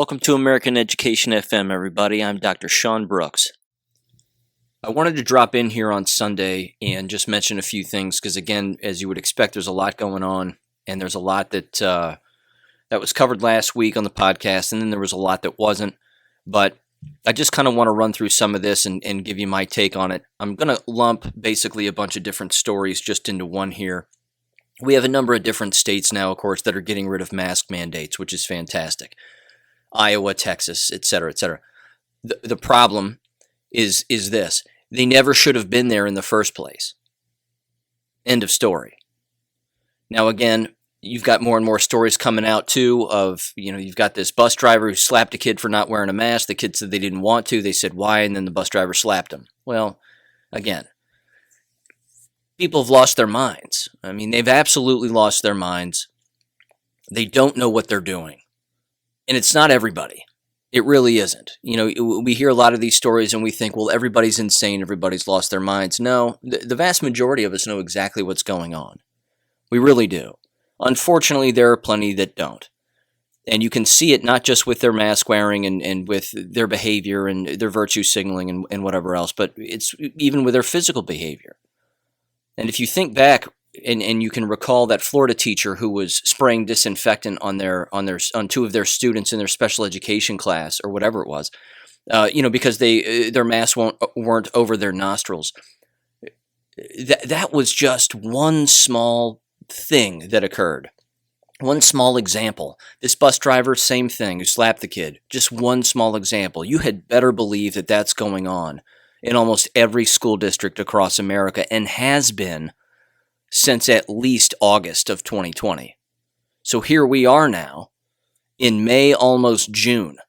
Welcome to American Education FM, everybody. I'm Dr. Sean Brooks. I wanted to drop in here on Sunday and just mention a few things because, again, as you would expect, there's a lot going on, and there's a lot that was covered last week on the podcast, and then there was a lot that wasn't. But I just kind of want to run through some of this and give you my take on it. I'm going to lump basically a bunch of different stories just into one here. We have a number of different states now, of course, that are getting rid of mask mandates, which is fantastic. Iowa, Texas, et cetera, et cetera. The problem is this. They never should have been there in the first place. End of story. Now, again, you've got more and more stories coming out, too, of, you've got this bus driver who slapped a kid for not wearing a mask. The kid said they didn't want to. They said, why? And then the bus driver slapped him. Well, again, people have lost their minds. I mean, they've absolutely lost their minds. They don't know what they're doing. And it's not everybody. It really isn't. We hear a lot of these stories and we think, well, everybody's insane. Everybody's lost their minds. No, the vast majority of us know exactly what's going on. We really do. Unfortunately, there are plenty that don't. And you can see it not just with their mask wearing and with their behavior and their virtue signaling and whatever else, but it's even with their physical behavior. And if you think back, and you can recall that Florida teacher who was spraying disinfectant on two of their students in their special education class or whatever it was, because their masks weren't over their nostrils. That was just one small thing that occurred. One small example. This bus driver, same thing, who slapped the kid. Just one small example. You had better believe that that's going on in almost every school district across America and has been since at least August of 2020. So here we are now in May, almost June,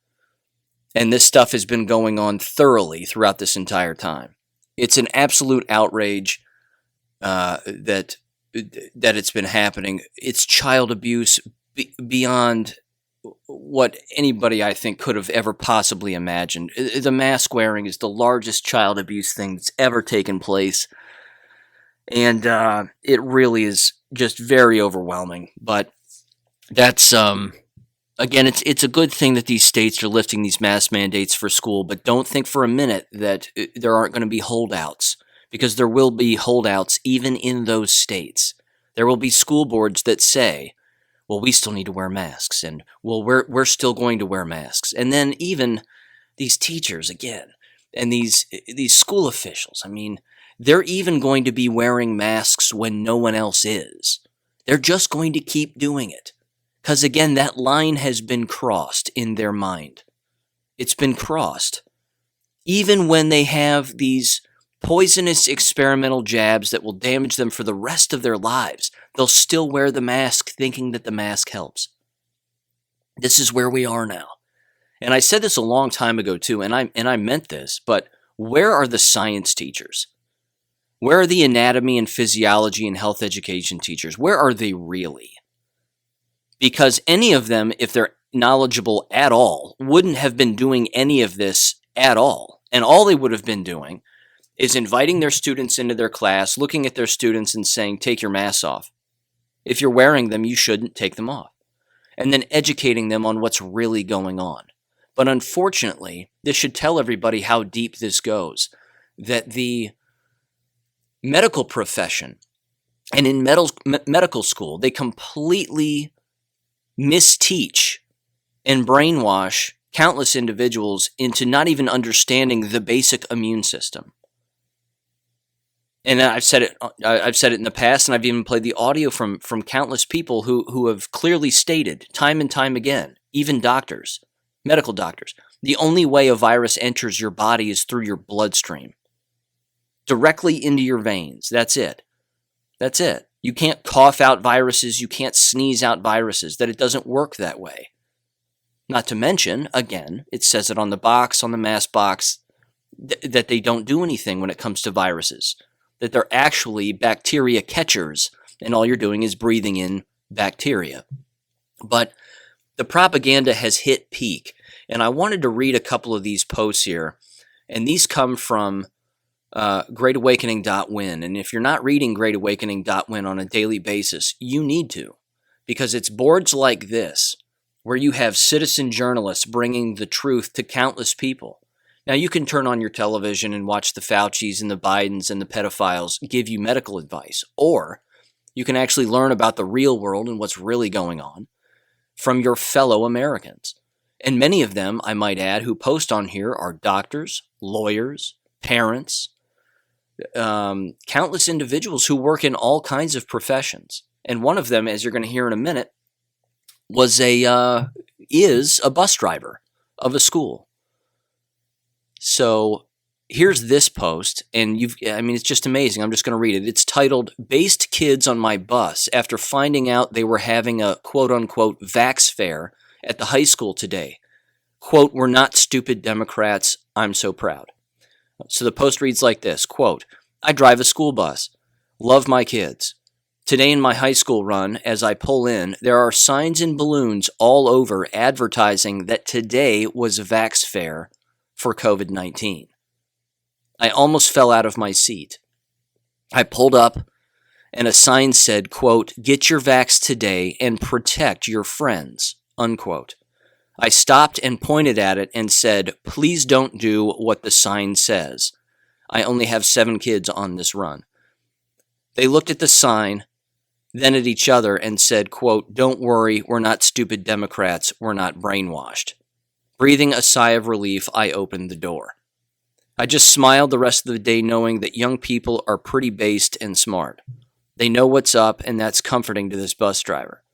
and this stuff has been going on thoroughly throughout this entire time. It's an absolute outrage that it's been happening. It's child abuse beyond what anybody, I think, could have ever possibly imagined. The mask wearing is the largest child abuse thing that's ever taken place. And it really is just very overwhelming. But that's, again, it's a good thing that these states are lifting these mask mandates for school. But don't think for a minute that there aren't going to be holdouts. Because there will be holdouts even in those states. There will be school boards that say, well, we still need to wear masks. And, well, we're still going to wear masks. And then even these teachers, again, and these school officials, I mean, they're even going to be wearing masks when no one else is. They're just going to keep doing it. Because, again, that line has been crossed in their mind. It's been crossed. Even when they have these poisonous experimental jabs that will damage them for the rest of their lives, they'll still wear the mask thinking that the mask helps. This is where we are now. And I said this a long time ago, too, and I meant this, but where are the science teachers? Where are the anatomy and physiology and health education teachers? Where are they really? Because any of them, if they're knowledgeable at all, wouldn't have been doing any of this at all. And all they would have been doing is inviting their students into their class, looking at their students and saying, take your masks off. If you're wearing them, you shouldn't take them off. And then educating them on what's really going on. But unfortunately, this should tell everybody how deep this goes. That the medical profession and in medical school, they completely misteach and brainwash countless individuals into not even understanding the basic immune system. And I've said it in the past, and I've even played the audio from countless people who have clearly stated time and time again, even doctors, medical doctors, the only way a virus enters your body is through your bloodstream. Directly into your veins. That's it. That's it. You can't cough out viruses. You can't sneeze out viruses. That it doesn't work that way. Not to mention, again, it says it on the box, on the mask box, that they don't do anything when it comes to viruses. That they're actually bacteria catchers, and all you're doing is breathing in bacteria. But the propaganda has hit peak, and I wanted to read a couple of these posts here, and these come from greatawakening.win. And if you're not reading greatawakening.win on a daily basis, you need to, because it's boards like this where you have citizen journalists bringing the truth to countless people. Now, you can turn on your television and watch the Faucis and the Bidens and the pedophiles give you medical advice, or you can actually learn about the real world and what's really going on from your fellow Americans. And many of them, I might add, who post on here are doctors, lawyers, parents, countless individuals who work in all kinds of professions. And one of them, as you're going to hear in a minute, is a bus driver of a school. So here's this post, and it's just amazing. I'm just going to read it. It's titled, "Based Kids on My Bus After Finding Out They Were Having a quote-unquote vax fair at the high school today. Quote, we're not stupid Democrats. I'm so proud." So the post reads like this, quote, "I drive a school bus. Love my kids. Today in my high school run, as I pull in, there are signs and balloons all over advertising that today was vax fair for COVID-19. I almost fell out of my seat. I pulled up and a sign said, quote, get your vax today and protect your friends, unquote. I stopped and pointed at it and said, please don't do what the sign says. I only have 7 kids on this run. They looked at the sign, then at each other and said, quote, don't worry, we're not stupid Democrats, we're not brainwashed. Breathing a sigh of relief, I opened the door. I just smiled the rest of the day knowing that young people are pretty based and smart. They know what's up, and that's comforting to this bus driver.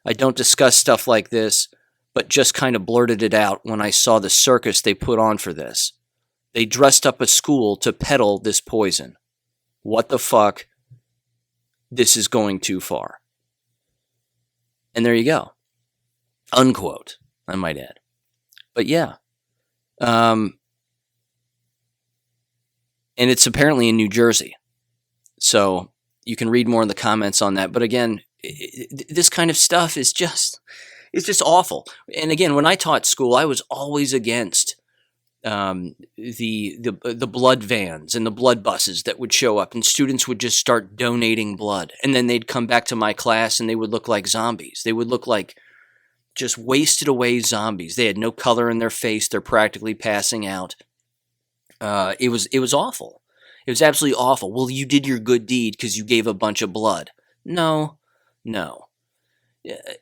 I don't discuss stuff like this, but just kind of blurted it out when I saw the circus they put on for this. They dressed up a school to peddle this poison. What the fuck? This is going too far. And there you go. Unquote, I might add. But yeah. And it's apparently in New Jersey. So you can read more in the comments on that. But again, this kind of stuff is just awful. And again, when I taught school, I was always against the blood vans and the blood buses that would show up, and students would just start donating blood. And then they'd come back to my class and they would look like zombies. They would look like just wasted away zombies. They had no color in their face. They're practically passing out. It was awful. It was absolutely awful. Well, you did your good deed because you gave a bunch of blood. No.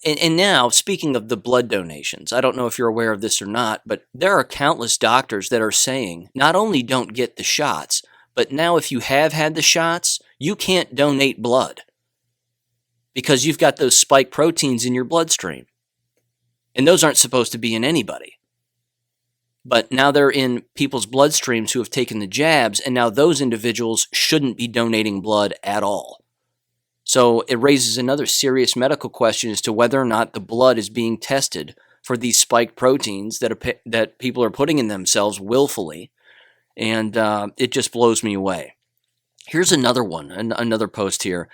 And now, speaking of the blood donations, I don't know if you're aware of this or not, but there are countless doctors that are saying not only don't get the shots, but now if you have had the shots, you can't donate blood because you've got those spike proteins in your bloodstream. And those aren't supposed to be in anybody. But now they're in people's bloodstreams who have taken the jabs, and now those individuals shouldn't be donating blood at all. So it raises another serious medical question as to whether or not the blood is being tested for these spike proteins that people are putting in themselves willfully, and it just blows me away. Here's another one, another post here,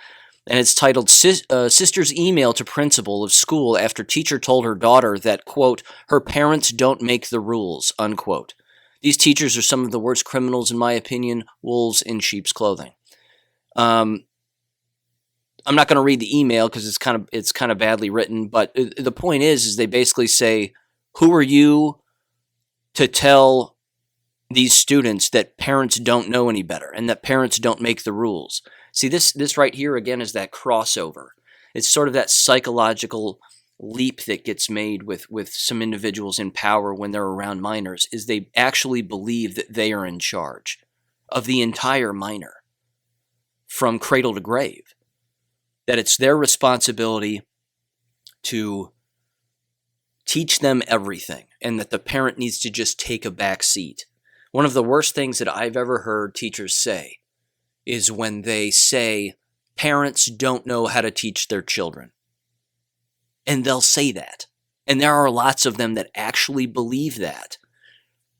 and it's titled, Sister's Email to Principal of School After Teacher Told Her Daughter That, quote, her parents don't make the rules, unquote. These teachers are some of the worst criminals, in my opinion, wolves in sheep's clothing. I'm not going to read the email because it's kind of badly written, but the point is they basically say, who are you to tell these students that parents don't know any better and that parents don't make the rules? See, this right here, again, is that crossover. It's sort of that psychological leap that gets made with some individuals in power when they're around minors, is they actually believe that they are in charge of the entire minor from cradle to grave. That it's their responsibility to teach them everything and that the parent needs to just take a back seat. One of the worst things that I've ever heard teachers say is when they say parents don't know how to teach their children. And they'll say that. And there are lots of them that actually believe that.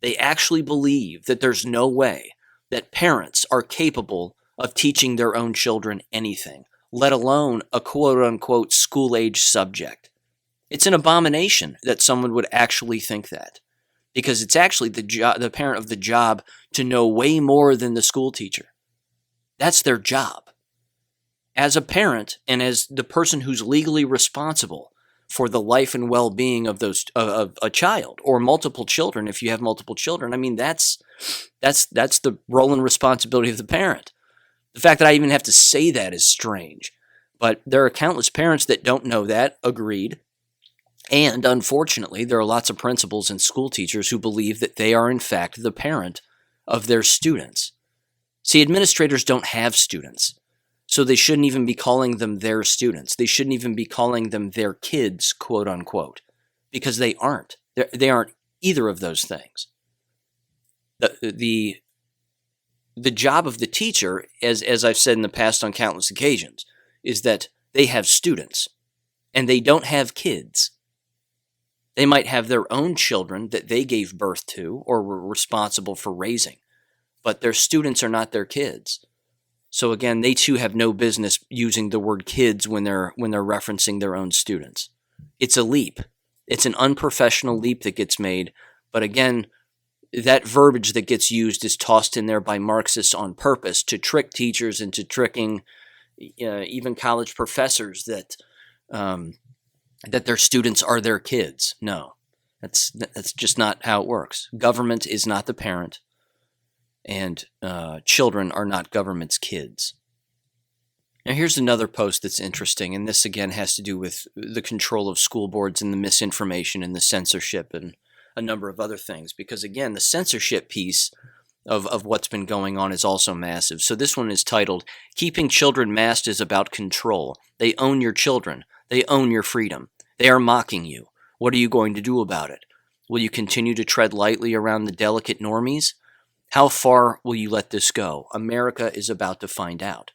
They actually believe that there's no way that parents are capable of teaching their own children anything, let alone a quote-unquote school-age subject. It's an abomination that someone would actually think that, because it's actually the parent of the job to know way more than the school teacher. That's their job. As a parent and as the person who's legally responsible for the life and well-being of those of a child or multiple children. If you have multiple children, I mean, that's the role and responsibility of the parent. The fact that I even have to say that is strange, but there are countless parents that don't know that. Agreed. And unfortunately, there are lots of principals and school teachers who believe that they are in fact the parent of their students. See, administrators don't have students, so they shouldn't even be calling them their students. They shouldn't even be calling them their kids, quote unquote, because they aren't. They aren't either of those things. The job of the teacher, as I've said in the past on countless occasions, is that they have students, and they don't have kids. They might have their own children that they gave birth to or were responsible for raising, but their students are not their kids. So again, they too have no business using the word kids when they're referencing their own students. It's a leap. It's an unprofessional leap that gets made, but again, that verbiage that gets used is tossed in there by Marxists on purpose to trick teachers into tricking even college professors that their students are their kids. No, that's just not how it works. Government is not the parent, and children are not government's kids. Now here's another post that's interesting, and this again has to do with the control of school boards and the misinformation and the censorship and a number of other things, because again, the censorship piece of what's been going on is also massive. So this one is titled, "Keeping Children Masked is About Control. They own your children. They own your freedom. They are mocking you. What are you going to do about it? Will you continue to tread lightly around the delicate normies? How far will you let this go? America is about to find out."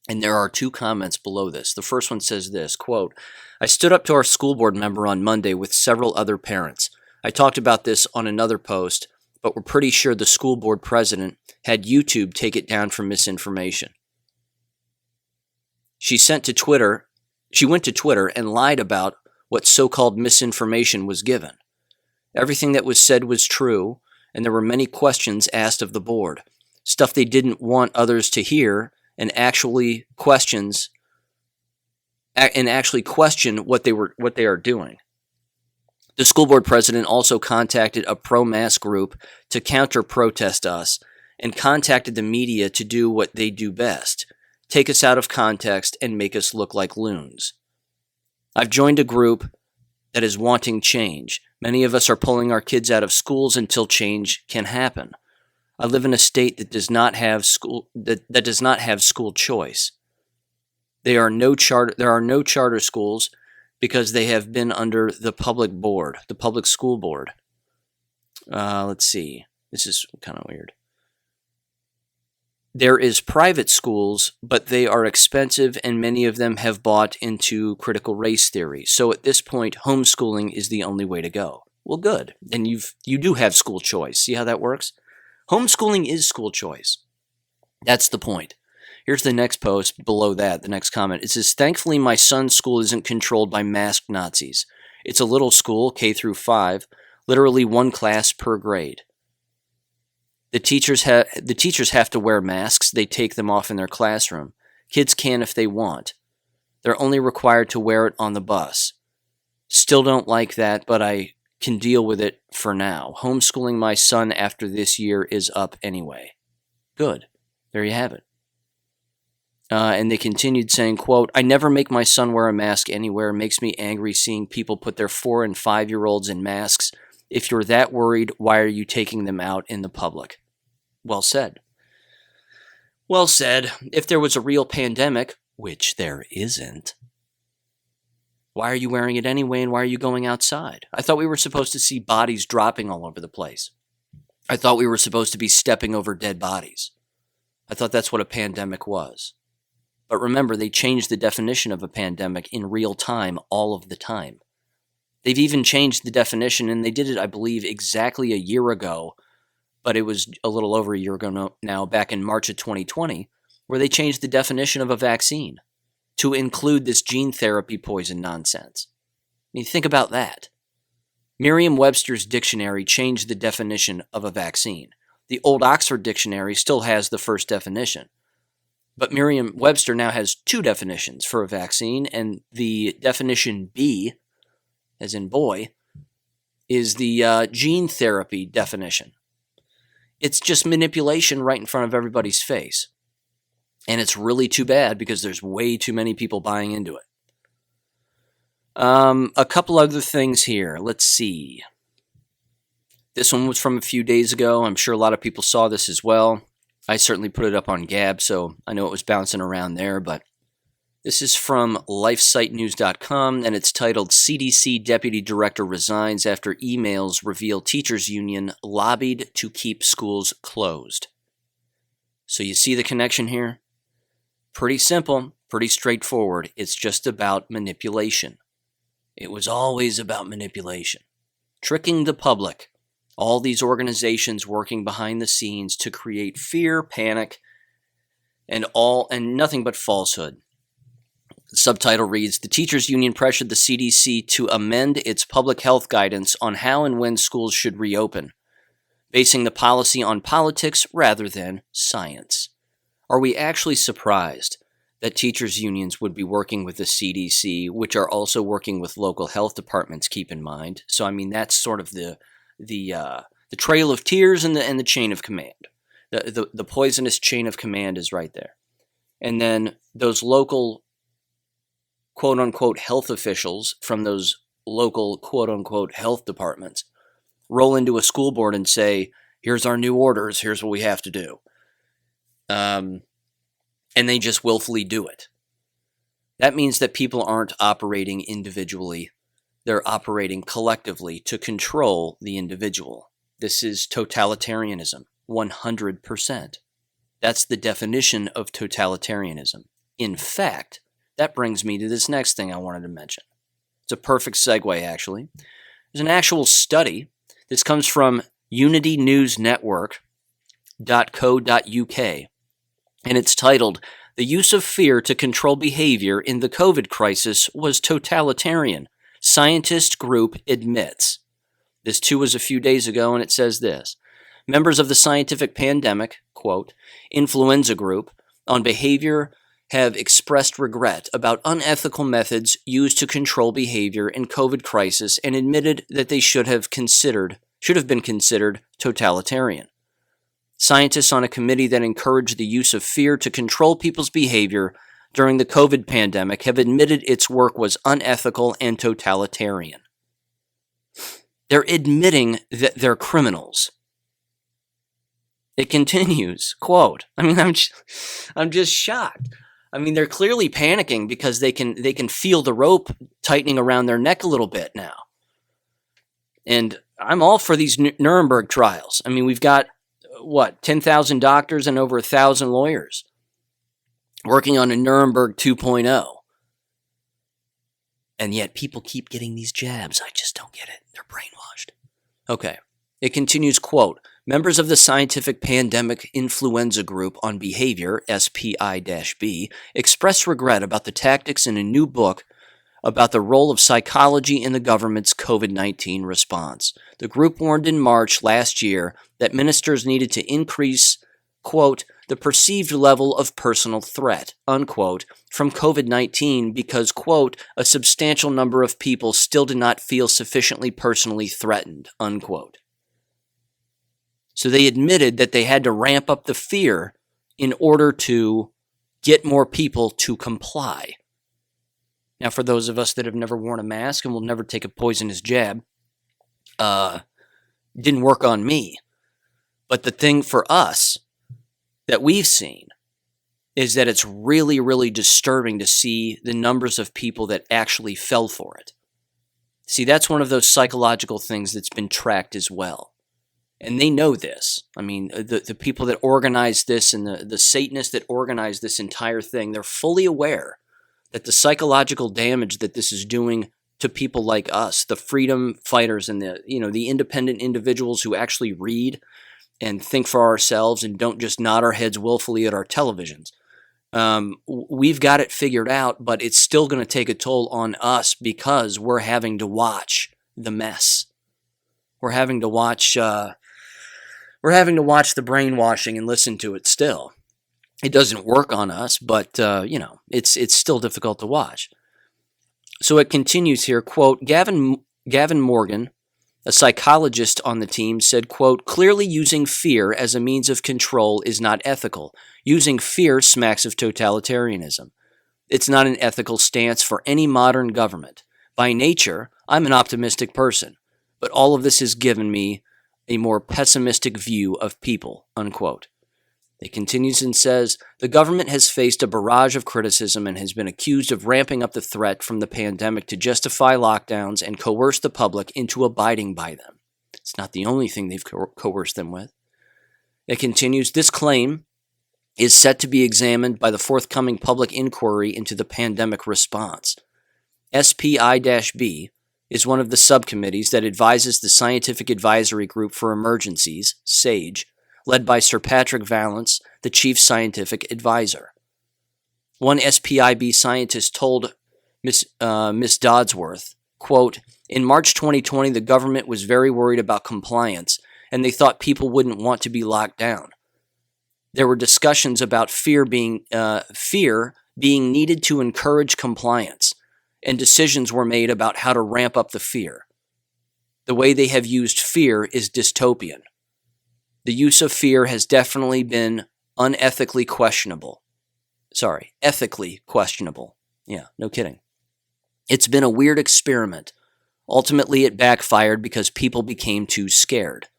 And there are two comments below this. The first one says this, quote, "I stood up to our school board member on Monday with several other parents. I talked about this on another post, but we're pretty sure the school board president had YouTube take it down for misinformation. She went to Twitter and lied about what so-called misinformation was given. Everything that was said was true, and there were many questions asked of the board, stuff they didn't want others to hear, and actually question what they are doing. The school board president also contacted a pro-mask group to counter-protest us and contacted the media to do what they do best, take us out of context and make us look like loons. I've joined a group that is wanting change. Many of us are pulling our kids out of schools until change can happen. I live in a state that does not have school choice. There are no charter schools because they have been under the public school board. Let's see. This is kind of weird. There is private schools, but they are expensive, and many of them have bought into critical race theory. So at this point, homeschooling is the only way to go. Well, good. Then you do have school choice. See how that works? Homeschooling is school choice. That's the point. Here's the next post below that, the next comment. It says, "Thankfully, my son's school isn't controlled by masked Nazis. It's a little school, K through 5, literally one class per grade. The teachers have to wear masks. They take them off in their classroom. Kids can if they want. They're only required to wear it on the bus. Still don't like that, but I can deal with it for now. Homeschooling my son after this year is up anyway." Good. There you have it. And they continued saying, quote, "I never make my son wear a mask anywhere. It makes me angry seeing people put their 4- and 5-year-olds in masks. If you're that worried, why are you taking them out in the public?" Well said. Well said. If there was a real pandemic, which there isn't, why are you wearing it anyway, and why are you going outside? I thought we were supposed to see bodies dropping all over the place. I thought we were supposed to be stepping over dead bodies. I thought that's what a pandemic was. But remember, they changed the definition of a pandemic in real time all of the time. They've even changed the definition, and they did it, I believe, exactly a year ago, but it was a little over a year ago now, back in March of 2020, where they changed the definition of a vaccine to include this gene therapy poison nonsense. I mean, think about that. Merriam-Webster's dictionary changed the definition of a vaccine. The old Oxford Dictionary still has the first definition. But Merriam-Webster now has two definitions for a vaccine, and the definition B as in boy, is the gene therapy definition. It's just manipulation right in front of everybody's face. And it's really too bad because there's way too many people buying into it. A couple other things here. Let's see. This one was from a few days ago. I'm sure a lot of people saw this as well. I certainly put it up on Gab, so I know it was bouncing around there, but this is from lifesitenews.com, and it's titled CDC Deputy Director Resigns After Emails Reveal Teachers Union Lobbied to Keep Schools Closed. So you see the connection here? Pretty simple, pretty straightforward. It's just about manipulation. It was always about manipulation. Tricking the public. All these organizations working behind the scenes to create fear, panic, and nothing but falsehood. The subtitle reads, "The Teachers Union pressured the CDC to amend its public health guidance on how and when schools should reopen, basing the policy on politics rather than science." Are we actually surprised that teachers' unions would be working with the CDC, which are also working with local health departments, keep in mind? So, I mean, that's sort of the trail of tears and the chain of command. The poisonous chain of command is right there. And then those local quote-unquote health officials from those local quote-unquote health departments roll into a school board and say, here's our new orders, here's what we have to do. And they just willfully do it. That means that people aren't operating individually. They're operating collectively to control the individual. This is totalitarianism, 100%. That's the definition of totalitarianism. In fact, that brings me to this next thing I wanted to mention. It's a perfect segue, actually. There's an actual study. This comes from unitynewsnetwork.co.uk. And it's titled, "The Use of Fear to Control Behavior in the COVID Crisis Was Totalitarian. Scientist Group Admits." This too was a few days ago, and it says this. Members of the scientific pandemic, quote, influenza group on behavior have expressed regret about unethical methods used to control behavior in COVID crisis and admitted that they should have been considered totalitarian. Scientists on a committee that encouraged the use of fear to control people's behavior during the COVID pandemic have admitted its work was unethical and totalitarian. They're admitting that they're criminals. It continues, quote, I'm just shocked. I mean, they're clearly panicking because they can feel the rope tightening around their neck a little bit now. And I'm all for these Nuremberg trials. I mean, we've got 10,000 doctors and over 1,000 lawyers working on a Nuremberg 2.0. And yet people keep getting these jabs. I just don't get it. They're brainwashed. Okay. It continues, quote, members of the Scientific Pandemic Influenza Group on Behavior, SPI-B, express regret about the tactics in a new book about the role of psychology in the government's COVID-19 response. The group warned in March last year that ministers needed to increase, quote, the perceived level of personal threat, unquote, from COVID-19 because, quote, a substantial number of people still did not feel sufficiently personally threatened, unquote. So they admitted that they had to ramp up the fear in order to get more people to comply. Now, for those of us that have never worn a mask and will never take a poisonous jab, didn't work on me. But the thing for us that we've seen is that it's really, really disturbing to see the numbers of people that actually fell for it. See, that's one of those psychological things that's been tracked as well. And they know this. I mean, the people that organized this and the Satanists that organized this entire thing, they're fully aware that the psychological damage that this is doing to people like us, the freedom fighters and the independent individuals who actually read and think for ourselves and don't just nod our heads willfully at our televisions. We've got it figured out, but it's still going to take a toll on us because we're having to watch the mess. We're having to watch the brainwashing and listen to it still. It doesn't work on us, but it's still difficult to watch. So it continues here, quote, Gavin Gavin Morgan, a psychologist on the team, said, quote, "Clearly using fear as a means of control is not ethical. Using fear smacks of totalitarianism. It's not an ethical stance for any modern government. By nature, I'm an optimistic person, but all of this has given me a more pessimistic view of people," unquote. It continues and says, "The government has faced a barrage of criticism and has been accused of ramping up the threat from the pandemic to justify lockdowns and coerce the public into abiding by them. It's not the only thing they've coerced them with." It continues, "This claim is set to be examined by the forthcoming public inquiry into the pandemic response. SPI-B is one of the subcommittees that advises the Scientific Advisory Group for Emergencies, SAGE, led by Sir Patrick Vallance, the chief scientific advisor." One SPIB scientist told Miss Dodsworth, quote, "In March 2020, the government was very worried about compliance, and they thought people wouldn't want to be locked down. There were discussions about fear being needed to encourage compliance, and decisions were made about how to ramp up the fear. The way they have used fear is dystopian. The use of fear has definitely been ethically questionable. Yeah, no kidding. It's been a weird experiment. Ultimately, it backfired because people became too scared."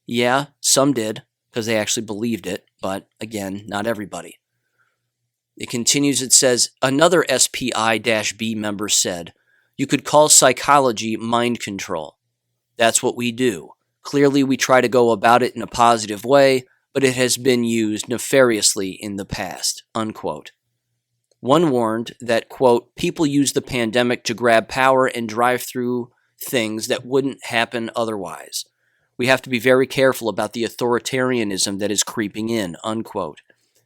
Yeah, some did, because they actually believed it, but again, not everybody. It continues, it says, another SPI-B member said, "You could call psychology mind control. That's what we do. Clearly, we try to go about it in a positive way, but it has been used nefariously in the past," unquote. One warned that, quote, "People use the pandemic to grab power and drive through things that wouldn't happen otherwise. We have to be very careful about the authoritarianism that is creeping in," unquote.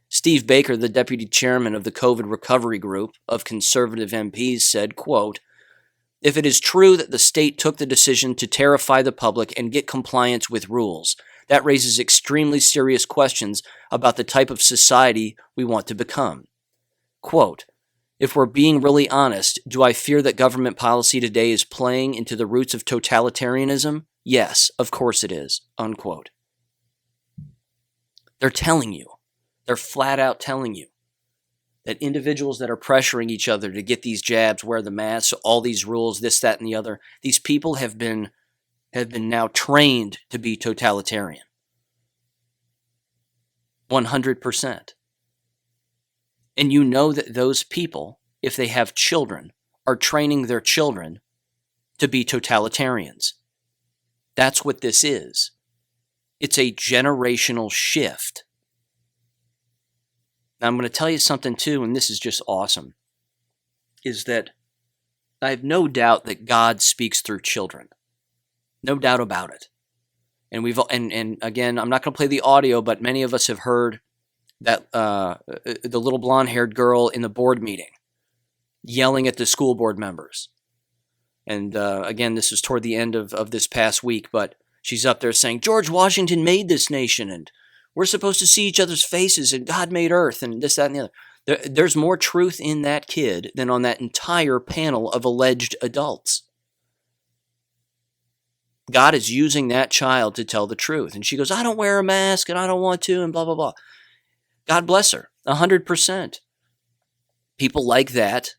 Steve Baker, the deputy chairman of the COVID recovery group of conservative MPs, said, quote, "If it is true that the state took the decision to terrify the public and get compliance with rules, that raises extremely serious questions about the type of society we want to become." Quote, "If we're being really honest, do I fear that government policy today is playing into the roots of totalitarianism? Yes, of course it is," unquote. They're telling you, they're flat out telling you that individuals that are pressuring each other to get these jabs, wear the masks, all these rules, this, that, and the other, these people have been now trained to be totalitarian. 100%. And you know that those people, if they have children, are training their children to be totalitarians. That's what this is. It's a generational shift. Now, I'm going to tell you something too, and this is just awesome, is that I have no doubt that God speaks through children. No doubt about it. And again, I'm not going to play the audio, but many of us have heard that the little blonde-haired girl in the board meeting yelling at the school board members. And again, this is toward the end of this past week, but she's up there saying, "George Washington made this nation, and we're supposed to see each other's faces, and God made Earth," and this, that, and the other. There's more truth in that kid than on that entire panel of alleged adults. God is using that child to tell the truth. And she goes, "I don't wear a mask, and I don't want to," and blah, blah, blah. God bless her, 100%. People like that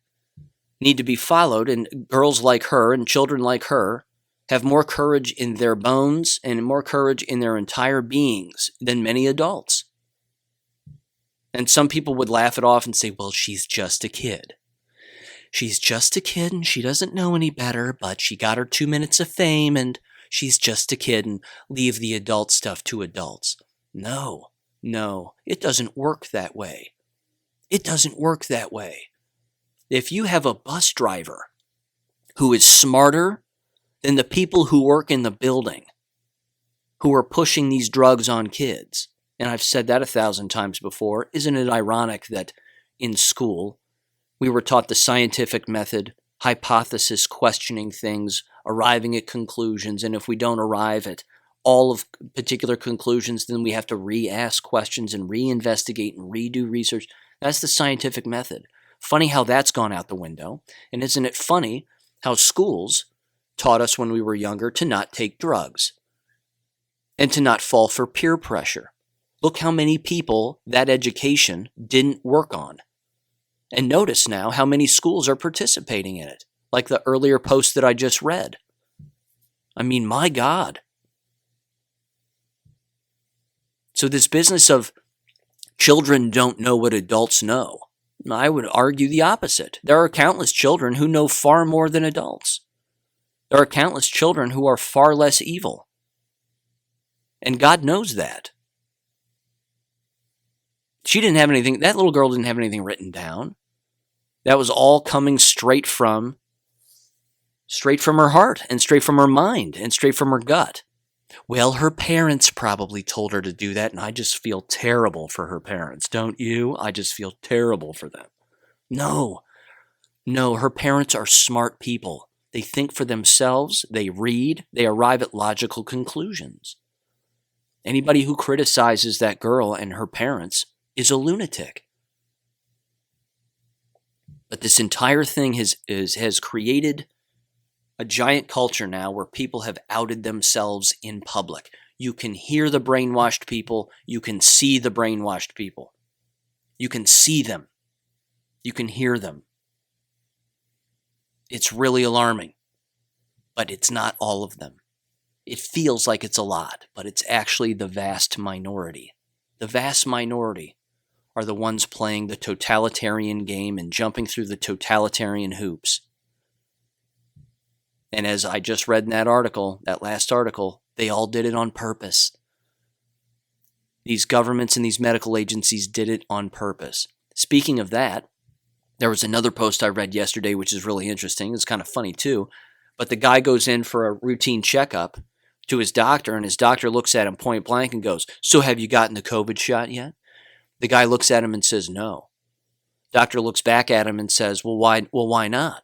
need to be followed, and girls like her and children like her have more courage in their bones and more courage in their entire beings than many adults. And some people would laugh it off and say, "Well, she's just a kid. She's just a kid and she doesn't know any better, but she got her 2 minutes of fame and she's just a kid, and leave the adult stuff to adults." No, it doesn't work that way. It doesn't work that way. If you have a bus driver who is smarter than the people who work in the building who are pushing these drugs on kids, and I've said that 1,000 times before, isn't it ironic that in school we were taught the scientific method, hypothesis questioning things, arriving at conclusions, and if we don't arrive at all of particular conclusions, then we have to re-ask questions and reinvestigate and redo research. That's the scientific method. Funny how that's gone out the window. And isn't it funny how schools taught us when we were younger to not take drugs and to not fall for peer pressure. Look how many people that education didn't work on. And notice now how many schools are participating in it, like the earlier post that I just read. I mean, my God. So this business of children don't know what adults know, I would argue the opposite. There are countless children who know far more than adults. There are countless children who are far less evil. And God knows that. That little girl didn't have anything written down. That was all coming straight from her heart and straight from her mind and straight from her gut. Well, her parents probably told her to do that, and I just feel terrible for her parents, don't you? I just feel terrible for them. No, her parents are smart people. They think for themselves, they read, they arrive at logical conclusions. Anybody who criticizes that girl and her parents is a lunatic. But this entire thing has created a giant culture now where people have outed themselves in public. You can hear the brainwashed people. You can see the brainwashed people. You can see them. You can hear them. It's really alarming, but it's not all of them. It feels like it's a lot, but it's actually the vast minority. The vast minority are the ones playing the totalitarian game and jumping through the totalitarian hoops. And as I just read in that last article, they all did it on purpose. These governments and these medical agencies did it on purpose. Speaking of that, there was another post I read yesterday, which is really interesting. It's kind of funny too. But the guy goes in for a routine checkup to his doctor, and his doctor looks at him point blank and goes, "So have you gotten the COVID shot yet?" The guy looks at him and says, "No." Doctor looks back at him and says, Well, why not?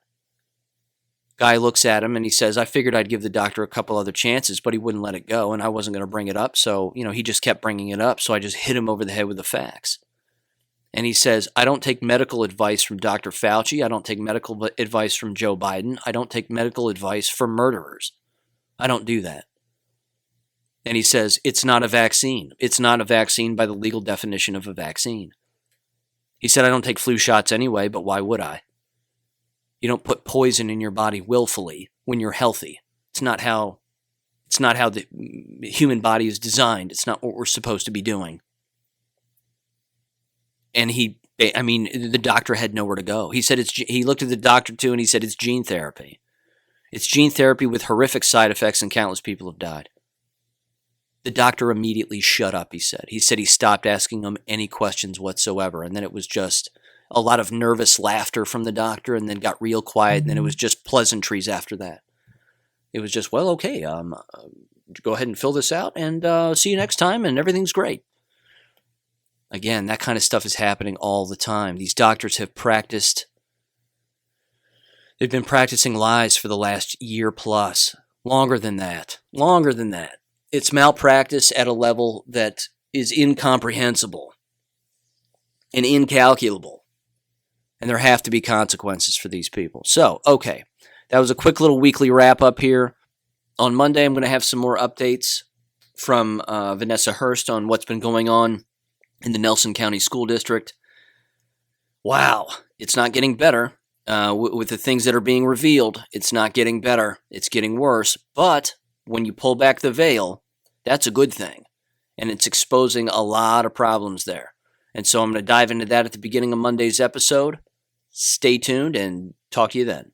Guy looks at him and he says, "I figured I'd give the doctor a couple other chances, but he wouldn't let it go, and I wasn't going to bring it up. So, he just kept bringing it up, so I just hit him over the head with the facts." And he says, "I don't take medical advice from Dr. Fauci. I don't take medical advice from Joe Biden. I don't take medical advice from murderers. I don't do that." And he says, "It's not a vaccine. It's not a vaccine by the legal definition of a vaccine." He said, "I don't take flu shots anyway, but why would I? You don't put poison in your body willfully when you're healthy. It's not how the human body is designed. It's not what we're supposed to be doing." And the doctor had nowhere to go. He said he looked at the doctor too, and he said, "It's gene therapy. It's gene therapy with horrific side effects, and countless people have died." The doctor immediately shut up, he said. He said he stopped asking him any questions whatsoever, and then it was just a lot of nervous laughter from the doctor, and then got real quiet, and then it was just pleasantries after that. It was just, "Well, okay, go ahead and fill this out, and see you next time, and everything's great." Again, that kind of stuff is happening all the time. These doctors have they've been practicing lies for the last year plus, longer than that. It's malpractice at a level that is incomprehensible and incalculable. And there have to be consequences for these people. So, okay, that was a quick little weekly wrap up here. On Monday, I'm going to have some more updates from Vanessa Hurst on what's been going on in the Nelson County School District. Wow, it's not getting better. With the things that are being revealed, it's not getting better. It's getting worse. But when you pull back the veil, that's a good thing. And it's exposing a lot of problems there. And so I'm going to dive into that at the beginning of Monday's episode. Stay tuned and talk to you then.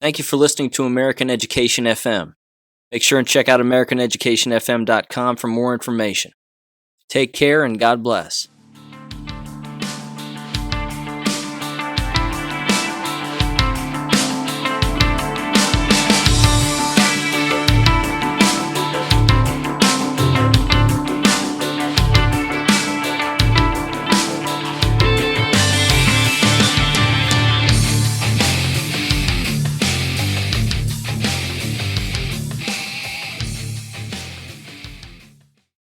Thank you for listening to American Education FM. Make sure and check out AmericanEducationFM.com for more information. Take care and God bless.